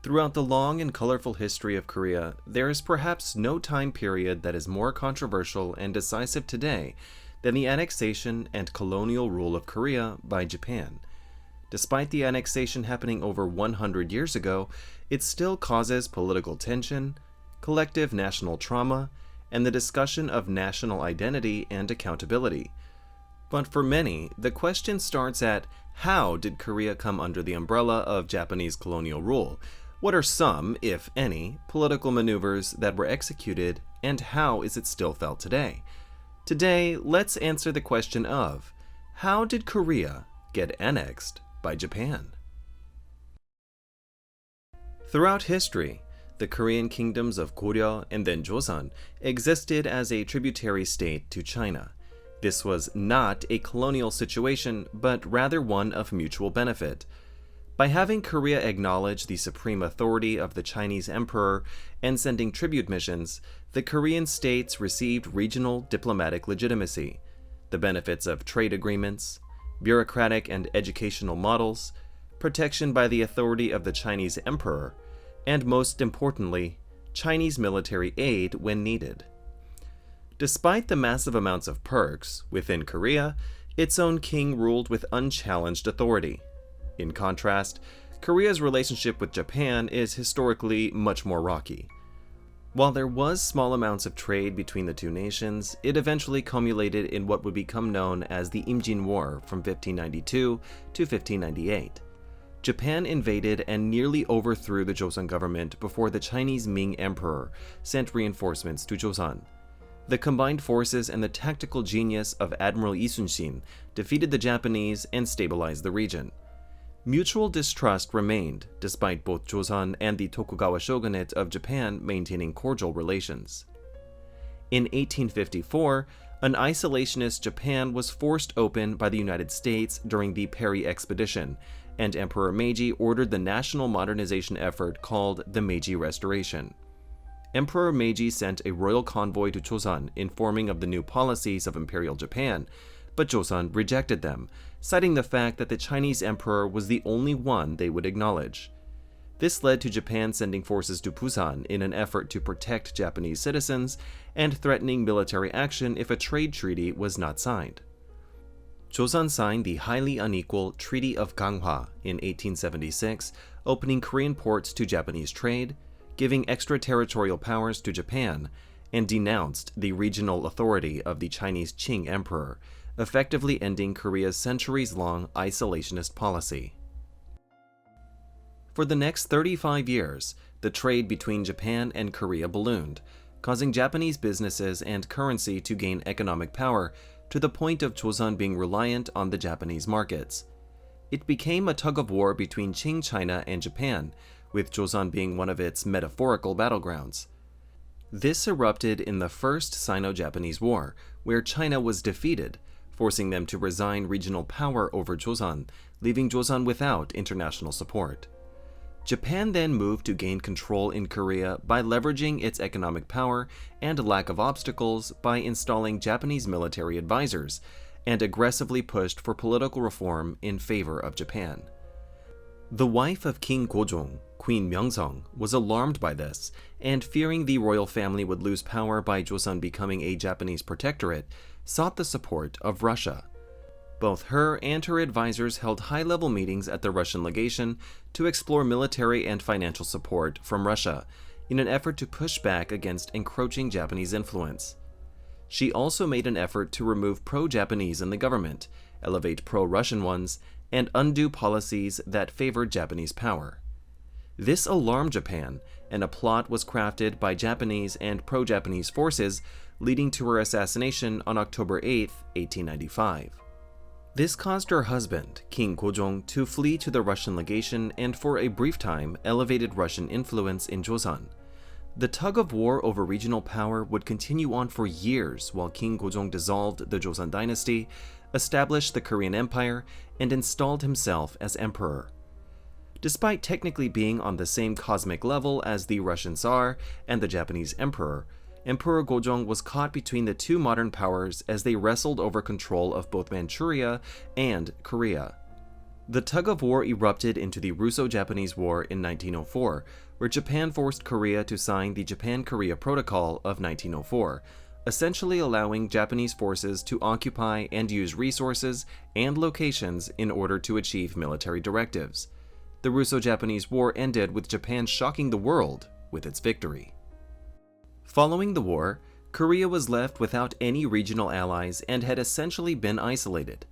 Throughout the long and colorful history of Korea, there is perhaps no time period that is more controversial and decisive today than the annexation and colonial rule of Korea by Japan. Despite the annexation happening over 100 years ago, it still causes political tension, collective national trauma, and the discussion of national identity and accountability. But for many, the question starts at how did Korea come under the umbrella of Japanese colonial rule? What are some, if any, political maneuvers that were executed, and how is it still felt today? Today, let's answer the question of how did Korea get annexed by Japan? Throughout history, the Korean kingdoms of Goryeo and then Joseon existed as a tributary state to China. This was not a colonial situation, but rather one of mutual benefit. By having Korea acknowledge the supreme authority of the Chinese emperor and sending tribute missions, the Korean states received regional diplomatic legitimacy, the benefits of trade agreements, bureaucratic and educational models, protection by the authority of the Chinese emperor, and most importantly, Chinese military aid when needed. Despite the massive amounts of perks, within Korea, its own king ruled with unchallenged authority. In contrast, Korea's relationship with Japan is historically much more rocky. While there was small amounts of trade between the two nations, it eventually culminated in what would become known as the Imjin War from 1592 to 1598. Japan invaded and nearly overthrew the Joseon government before the Chinese Ming Emperor sent reinforcements to Joseon. The combined forces and the tactical genius of Admiral Isunshin defeated the Japanese and stabilized the region. Mutual distrust remained, despite both Joseon and the Tokugawa shogunate of Japan maintaining cordial relations. In 1854, an isolationist Japan was forced open by the United States during the Perry Expedition, and Emperor Meiji ordered the national modernization effort called the Meiji Restoration. Emperor Meiji sent a royal convoy to Joseon informing of the new policies of Imperial Japan, but Joseon rejected them, citing the fact that the Chinese emperor was the only one they would acknowledge. This led to Japan sending forces to Busan in an effort to protect Japanese citizens and threatening military action if a trade treaty was not signed. Joseon signed the highly unequal Treaty of Ganghwa in 1876, opening Korean ports to Japanese trade, giving extraterritorial powers to Japan, and denounced the regional authority of the Chinese Qing emperor, effectively ending Korea's centuries-long isolationist policy. For the next 35 years, the trade between Japan and Korea ballooned, causing Japanese businesses and currency to gain economic power to the point of Joseon being reliant on the Japanese markets. It became a tug-of-war between Qing China and Japan, with Joseon being one of its metaphorical battlegrounds. This erupted in the First Sino-Japanese War, where China was defeated, forcing them to resign regional power over Joseon, leaving Joseon without international support. Japan then moved to gain control in Korea by leveraging its economic power and lack of obstacles by installing Japanese military advisors, and aggressively pushed for political reform in favor of Japan. The wife of King Gojong, Queen Myeongseong, was alarmed by this, and fearing the royal family would lose power by Joseon becoming a Japanese protectorate, sought the support of Russia. Both her and her advisors held high-level meetings at the Russian legation to explore military and financial support from Russia in an effort to push back against encroaching Japanese influence. She also made an effort to remove pro-Japanese in the government, elevate pro-Russian ones, and undo policies that favored Japanese power. This alarmed Japan, and a plot was crafted by Japanese and pro-Japanese forces, leading to her assassination on October 8, 1895. This caused her husband, King Gojong, to flee to the Russian legation and for a brief time elevated Russian influence in Joseon. The tug-of-war over regional power would continue on for years while King Gojong dissolved the Joseon dynasty, established the Korean Empire, and installed himself as emperor. Despite technically being on the same cosmic level as the Russian Tsar and the Japanese Emperor, Emperor Gojong was caught between the two modern powers as they wrestled over control of both Manchuria and Korea. The tug-of-war erupted into the Russo-Japanese War in 1904, where Japan forced Korea to sign the Japan-Korea Protocol of 1904, essentially allowing Japanese forces to occupy and use resources and locations in order to achieve military directives. The Russo-Japanese War ended with Japan shocking the world with its victory. Following the war, Korea was left without any regional allies and had essentially been isolated.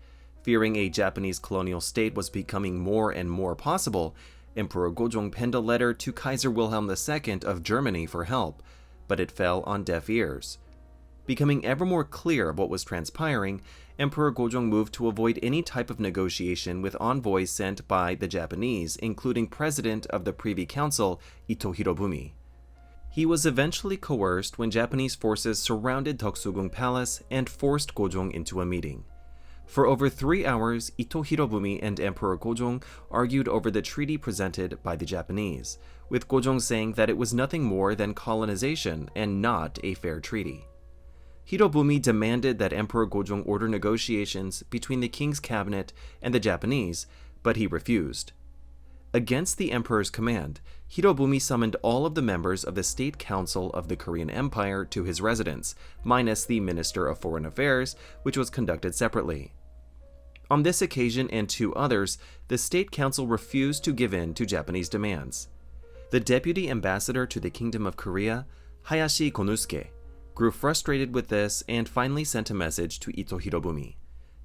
Fearing a Japanese colonial state was becoming more and more possible, Emperor Gojong penned a letter to Kaiser Wilhelm II of Germany for help, but it fell on deaf ears. Becoming ever more clear of what was transpiring, Emperor Gojong moved to avoid any type of negotiation with envoys sent by the Japanese, including President of the Privy Council, Ito Hirobumi. He was eventually coerced when Japanese forces surrounded Toksugung Palace and forced Gojong into a meeting. For over 3 hours, Ito Hirobumi and Emperor Gojong argued over the treaty presented by the Japanese, with Gojong saying that it was nothing more than colonization and not a fair treaty. Hirobumi demanded that Emperor Gojong order negotiations between the king's cabinet and the Japanese, but he refused. Against the emperor's command, Hirobumi summoned all of the members of the State Council of the Korean Empire to his residence, minus the Minister of Foreign Affairs, which was conducted separately. On this occasion and 2 others, the State Council refused to give in to Japanese demands. The deputy ambassador to the Kingdom of Korea, Hayashi Konosuke, grew frustrated with this and finally sent a message to Ito Hirobumi.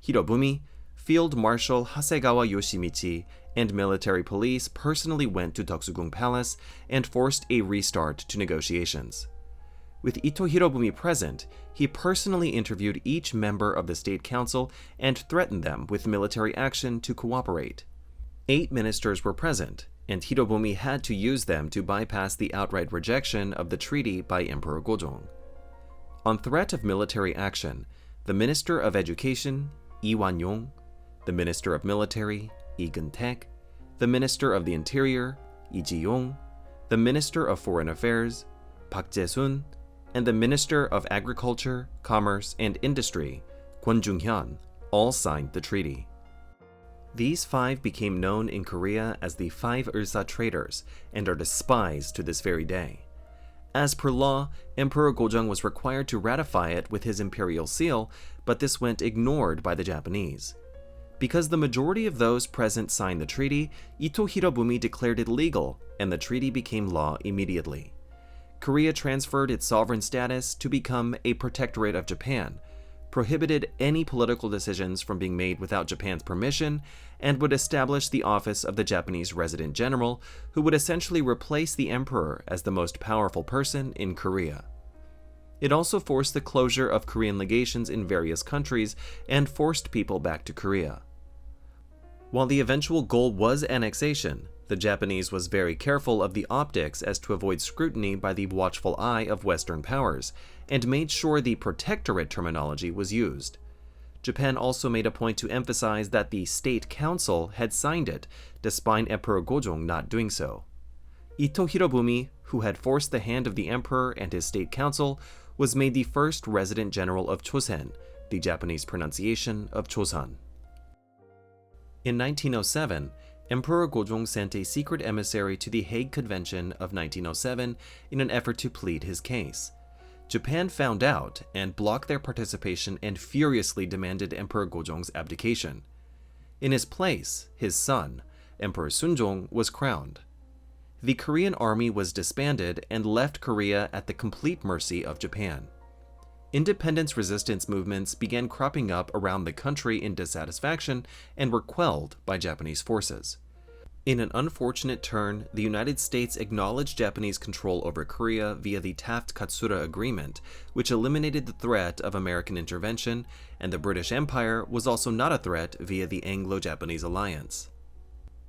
Hirobumi, Field Marshal Hasegawa Yoshimichi, and military police personally went to Toksugung Palace and forced a restart to negotiations. With Ito Hirobumi present, he personally interviewed each member of the State Council and threatened them with military action to cooperate. 8 ministers were present, and Hirobumi had to use them to bypass the outright rejection of the treaty by Emperor Gojong. On threat of military action, the Minister of Education, Lee Wan-yong, the Minister of Military, Lee Geun-taek, the Minister of the Interior, Lee Ji-yong, the Minister of Foreign Affairs, Park Jae-sun, and the Minister of Agriculture, Commerce, and Industry, Kwon Jung-hyun, all signed the treaty. These 5 became known in Korea as the 5 Ursa traitors and are despised to this very day. As per law, Emperor Gojong was required to ratify it with his imperial seal, but this went ignored by the Japanese. Because the majority of those present signed the treaty, Ito Hirobumi declared it legal, and the treaty became law immediately. Korea transferred its sovereign status to become a protectorate of Japan, prohibited any political decisions from being made without Japan's permission, and would establish the office of the Japanese resident general, who would essentially replace the emperor as the most powerful person in Korea. It also forced the closure of Korean legations in various countries and forced people back to Korea. While the eventual goal was annexation, the Japanese was very careful of the optics as to avoid scrutiny by the watchful eye of Western powers, and made sure the protectorate terminology was used. Japan also made a point to emphasize that the State Council had signed it, despite Emperor Gojong not doing so. Ito Hirobumi, who had forced the hand of the emperor and his State Council, was made the first resident general of Chosen, the Japanese pronunciation of Chosan. In 1907, Emperor Gojong sent a secret emissary to the Hague Convention of 1907 in an effort to plead his case. Japan found out and blocked their participation and furiously demanded Emperor Gojong's abdication. In his place, his son, Emperor Sunjong, was crowned. The Korean army was disbanded and left Korea at the complete mercy of Japan. Independence resistance movements began cropping up around the country in dissatisfaction and were quelled by Japanese forces. In an unfortunate turn, the United States acknowledged Japanese control over Korea via the Taft-Katsura Agreement, which eliminated the threat of American intervention, and the British Empire was also not a threat via the Anglo-Japanese alliance.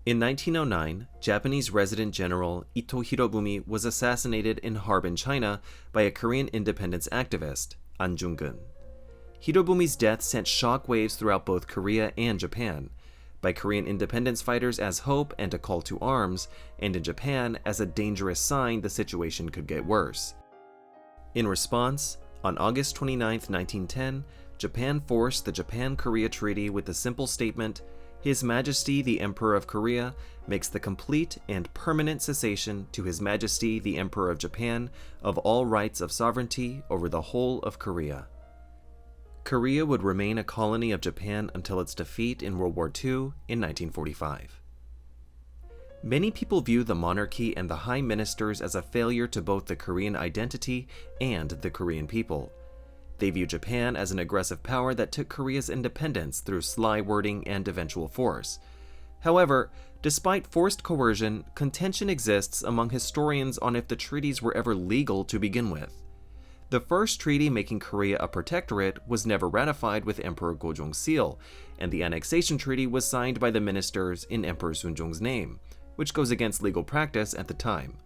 In 1909, Japanese resident general Ito Hirobumi was assassinated in Harbin, China by a Korean independence activist, An Jung-gun. Hirobumi's death sent shockwaves throughout both Korea and Japan, by Korean independence fighters as hope and a call to arms, and in Japan as a dangerous sign the situation could get worse. In response, on August 29, 1910, Japan forced the Japan-Korea Treaty with the simple statement, His Majesty the Emperor of Korea makes the complete and permanent cessation to His Majesty the Emperor of Japan of all rights of sovereignty over the whole of Korea. Korea would remain a colony of Japan until its defeat in World War II in 1945. Many people view the monarchy and the High Ministers as a failure to both the Korean identity and the Korean people. They view Japan as an aggressive power that took Korea's independence through sly wording and eventual force. However, despite forced coercion, contention exists among historians on if the treaties were ever legal to begin with. The first treaty making Korea a protectorate was never ratified with Emperor Gojong's seal, and the annexation treaty was signed by the ministers in Emperor Seonjong's name, which goes against legal practice at the time.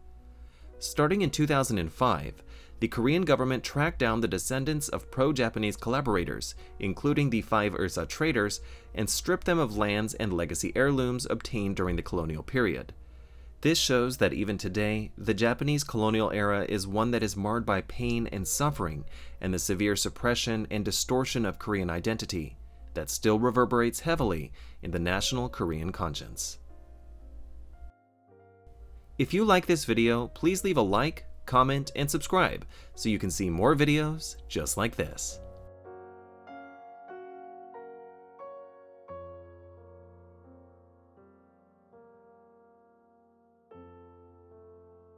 Starting in 2005, the Korean government tracked down the descendants of pro-Japanese collaborators, including the 5 Ursa traders, and stripped them of lands and legacy heirlooms obtained during the colonial period. This shows that even today, the Japanese colonial era is one that is marred by pain and suffering and the severe suppression and distortion of Korean identity that still reverberates heavily in the national Korean conscience. If you like this video, please leave a like, comment, and subscribe so you can see more videos just like this.